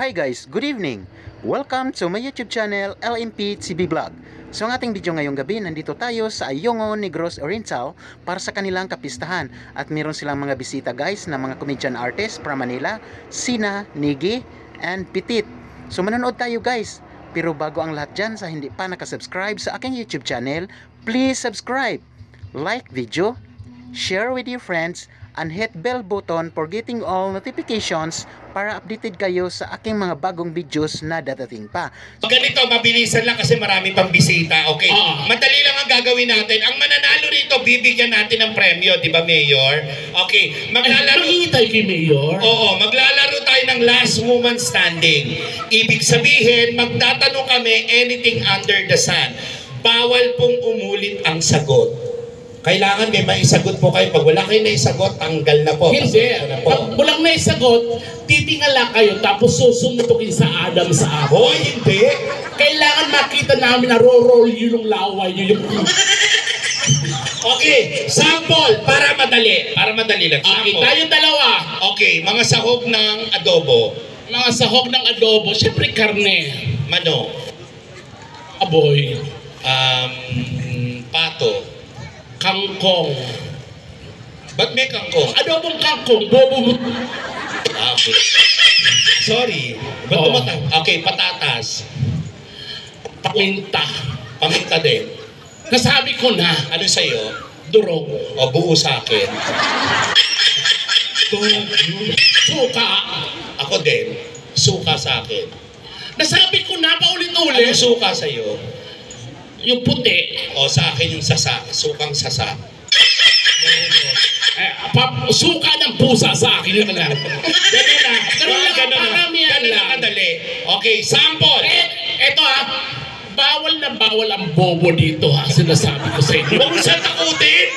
Hi guys, good evening! Welcome to my YouTube channel, LMP TV Vlog. So ang ating video ngayong gabi, nandito tayo sa Ayungao Negros Oriental para sa kanilang kapistahan. At meron silang mga bisita guys na mga comedian artists from Manila, Sina, Nigi, and Petit. So manonood tayo guys. Pero bago ang lahat dyan, sa hindi pa nakasubscribe sa aking YouTube channel, please subscribe, like video, share with your friends, and hit bell button for getting all notifications para updated kayo sa aking mga bagong videos na dadating pa. Ganito, mabilisan lang kasi marami pang bisita, okay? Madali lang ang gagawin natin. Ang mananalo rito, bibigyan natin ng premyo, di ba, Mayor? Okay, maglalaro... tayo kay Mayor? Oo, maglalaro tayo ng last woman standing. Ibig sabihin, magtatanong kami anything under the sun. Bawal pong umulit ang sagot. Kailangan may maisagot po kayo. Pag wala kayo naisagot, tanggal na po. Hindi. Pag walang naisagot, titingala kayo tapos susundukin sa Adam sa Apple. Oh, hindi. Kailangan makita namin na roll yung laway yung... Okay, sample para madali. Para madali lang. Okay, Sample. tayong dalawa. Okay, mga sahog ng adobo. Mga sahog ng adobo, syempre karne. Manok. Aboy. Pato. Kangkong. Ba't may kangkong? Adobong kangkong, bobo. Okay. Sorry. Ba't Oo. tumatang? Okay, patatas. Paminta. Paminta din. Nasabi ko na, Ano sa'yo? durog. O buo sa akin. Suka. Ako din. Suka sa akin. Nasabi ko na Ano paulit-ulit. suka sa'yo? Yung puti. O sa akin yung sasa. Sukang sasa. Suka ng pusa sa akin. Yun lang. Ganun na. Ganun lang. Paramihan Ganun lang. na kadali. Okay, sample. Eto bawal na bawal ang bobo dito sinasabi ko sa inyo. Huwag mo siya takutin.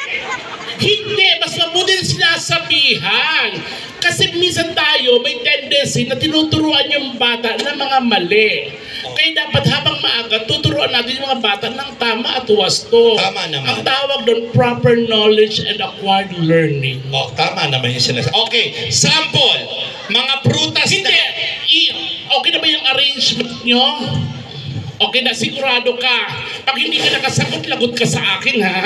Hindi, mas mabuti na sinasabihan. Kasi minsan tayo may tendency na tinuturuan yung bata ng mga mali. Kaya dapat habang maaga, tuturuan natin yung mga bata ng tama at wasto. Tama naman. Ang tawag doon, proper knowledge and acquired learning. O, tama naman yung sinasabi. Okay, sample. Mga prutas Hindi, okay na ba yung arrangement nyo? Okay na, sigurado ka. Pag hindi ka nakasagot, lagot ka sa akin, ha?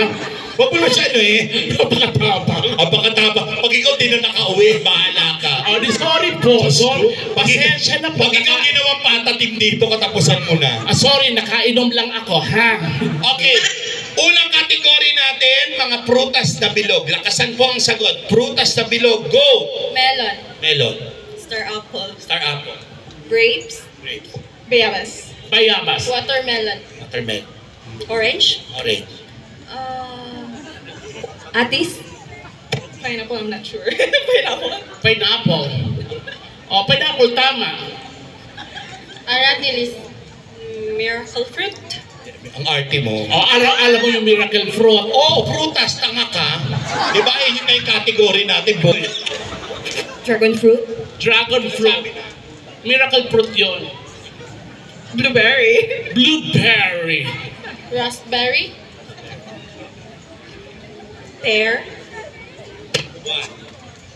Huwag mo na siya, ano eh. Napakatapang. Abakataba. Pag ikaw din na nakauwi, bahala ka. Oh, sorry po. Sorry. Pasensya na po. Pag ikaw ginawang patatim dito, katapusan mo na. Sorry, nakainom lang ako, ha? Okay. Unang kategory natin, mga prutas na bilog. Lakasan po ang sagot. Prutas na bilog. Go! Melon, Melon. star apple, Star apple. grapes, Grapes. bayabas, Bayabas. watermelon, Watermelon. orange, Orange. atis, pineapple, I'm not sure. Pineapple, Pineapple. Oh, pineapple, tama. aratilis, miracle fruit, Ang arte mo. Oh, alam mo yung miracle fruit. Oh, prutas. Tanga ka. Di ba? Yun na yung category natin. Boy. dragon fruit, Dragon fruit. Miracle fruit yun. blueberry, Blueberry. raspberry, pear,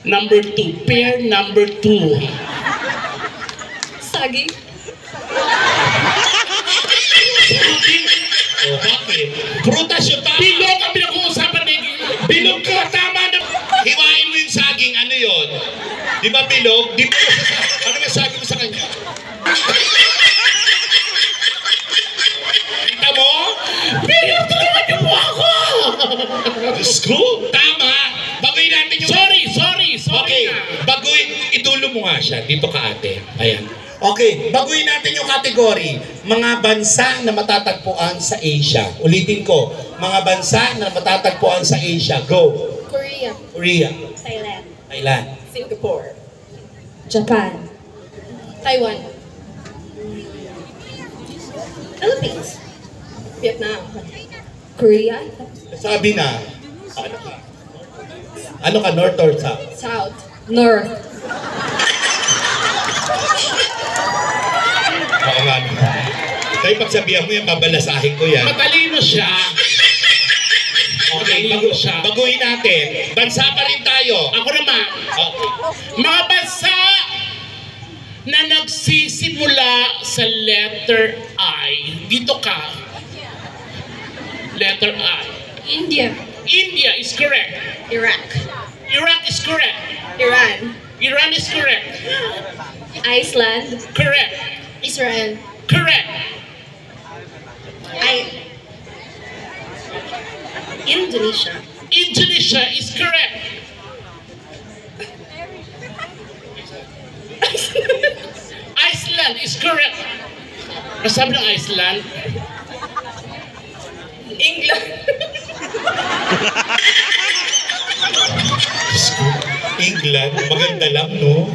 Number 2. Pear number 2. saging, Oh, bakit? Prutas yung tama. Bilog ang pinag-uusapan ni... Bilog ka. Tama na. Hiwain mo yung saging. Ano yun? Di ba bilog? Di ba ano yung saging mo sa kanya? Kita mo? Bilog, tulungan niyo po ako! Diyos ko. Tama. Baguhin natin yung... Sorry Okay. na. Baguhin. Itulo mo nga siya. Dito ka ate. Ayan. Okay. Baguhin natin yung category. Mga bansa na matatagpuan sa Asia. Ulitin ko. Mga bansa na matatagpuan sa Asia. Go. Korea, Korea. Thailand, Thailand. Singapore, Japan, Taiwan, Philippines, Vietnam, Korea, Sabi na. Ano ka? Ano ka? North or South? South, North, Oo nga. Dahil pagsabihan mo yan, babalasahin ko yan. Matalino siya. Okay, baguhin natin. Bansa pa rin tayo. Ako naman. Okay. Mga bansa na nagsisimula sa letter I. Dito ka. Letter I. India. India is correct. Iraq. Iraq is correct. Iran. Iran is correct. Iceland. Correct. Israel. Correct. Indonesia. Indonesia is correct. Iceland is correct. Nasabi ng Iceland? England. England, maganda lang, no?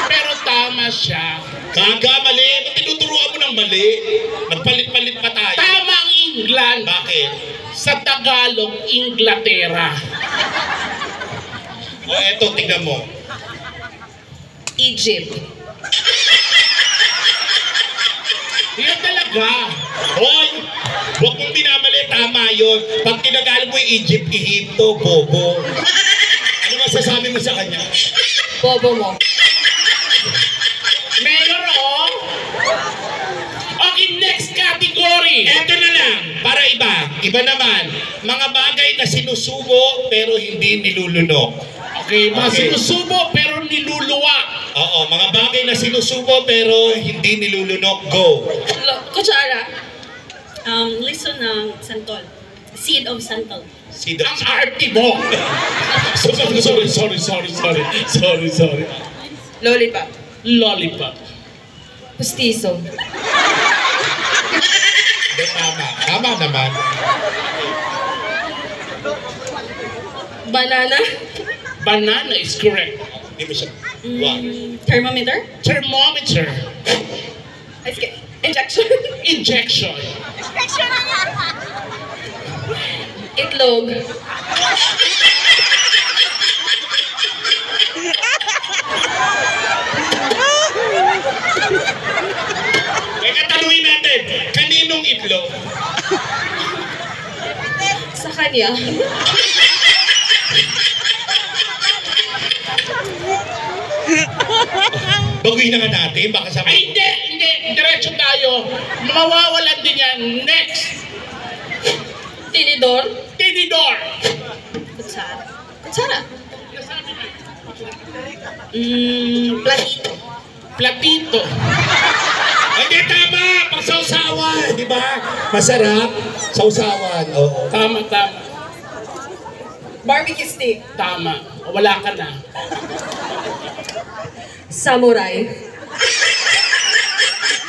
Pero tama siya. Kaga, mali. Ba't tinuturuan mo ng mali? Nagpalit-palit pa tayo. Tama ang England. Bakit? Sa Tagalog, Inglaterra. O eto, tingnan mo. Egypt. Yan talaga. Hoy! Huwag mong binamali, tama yun. Pag tinagalog mo yung Egypt, Ehipto, bobo. Ano masasabi mo sa kanya? Bobo mo. Mayor, oh. Okay, next category. Eto na lang, para iba. Iba naman. Mga bagay na sinusubo pero hindi nilulunok. Okay, mga Okay. sinusubo pero niluluwa. Oo, mga bagay na sinusubo pero hindi nilulunok. Go! Kutsara. Listen ng santol. Seed of santol. Sido. Ang arte mo. Sorry. Lollipop. Lollipop. Pustiso. Tama. Tama naman. Banana. Banana is correct. Hindi mo siya. Wow. Thermometer. Thermometer. Injection. Injection. Itlog. Teka, tanungin natin. Kaninong itlog? Sa kanya. Baguhin na nga natin. Baka sabi Ay, hindi. Diretso tayo. Mawawalan din yan. Next. Tinidor. Tinidor. Kutsara. Kutsara. Platito. Platito. hindi, tama! Pagsausawan, di ba? Masarap. Sausawan. Oo. Tama. Barbecue stick. Tama. Wala ka na. Samurai.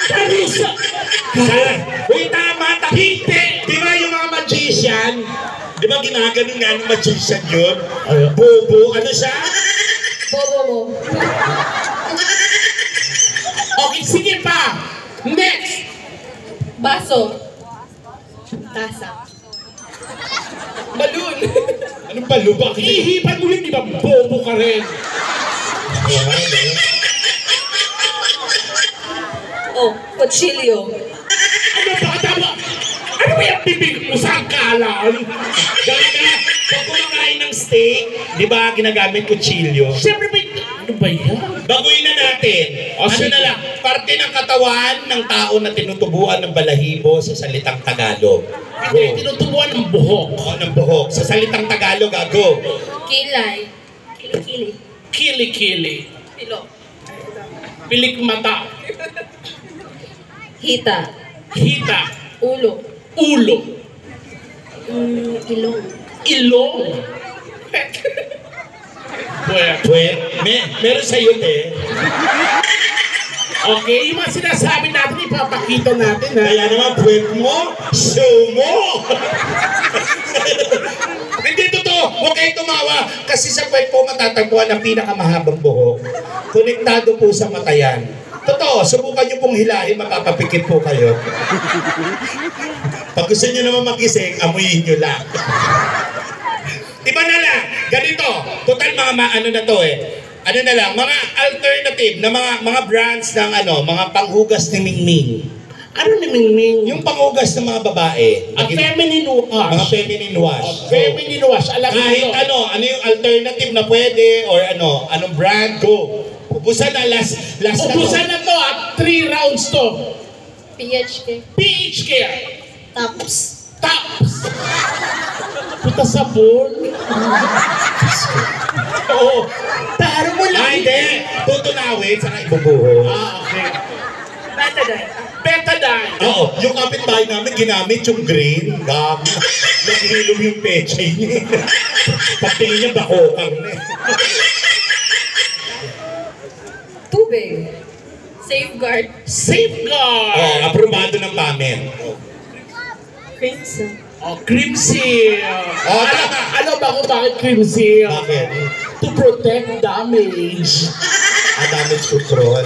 Parisa. Uy, tama! Hindi! Di ba yung mga magician? Di ba ginaganon nga ng magician yun? Bobo. Ano siya? Bobo mo. Okay, sige pa. Next. Baso. Tasa. Balloon. Anong palubak? Ihipan mo yun, di ba? Bobo ka rin. Oh, kutsilyo. Ano ba? Tama. Ano ba yung bibig mo sa kalan? Gaga, pag kumakain ng steak, di ba ginagamit kutsilyo? Siyempre ba, ano ba yan? Baguhin na natin. Ano sige. na lang, parte ng katawan ng tao na tinutubuan ng balahibo sa salitang Tagalog. Hindi, tinutubuan ng buhok. O ng buhok. Sa salitang Tagalog, go. Kilay. Kilikili. Kili-kili. Pilo. Pilik mata. Hita. Hita. Ulo. Ulo. Ilong. Ilong. Puwet. Puwet. Meron sa'yo, eh. Okay, yung mga sinasabi natin, ipapakita natin, ha? Kaya naman, puwet mo, show mo. Hindi totoo. Huwag kayong tumawa. Kasi sa puwet po matatagpuan ang pinakamahabang buhok. Konektado po sa mata yan. Totoo, subukan nyo pong hilahin, mapapapikit po kayo. Pag gusto nyo naman magising, amuyin nyo lang. Iba na lang, ganito. Total ano na to eh. Ano na lang, mga alternative na mga brands ng mga panghugas ni Mingming. Ano ni Mingming? Yung panghugas ng mga babae. A feminine wash. Mga feminine wash. Feminine wash. Alam mo Kahit yun. ano yung alternative na pwede or anong brand, go. Ubusan na last na to. Ubusan na to at 3 rounds to. PHK. PH care. Tapos. Tops. Puta sabon. Oo. Pero mo lang. Ay, hindi. Tutunawin, saka ibubuho. Okay. Betadine. Betadine. Oo. Yung kapitbahay namin, ginamit yung green. Gabi. Naghilom yung peche niya. Pagtingin niya, bakokang na. Tubig. Safeguard. Safeguard. Oo, aprobado ng pamen. Crimson. Oh, cream seal. tama. Alam ba kung bakit cream seal? Bakit? To protect damage. Damage control.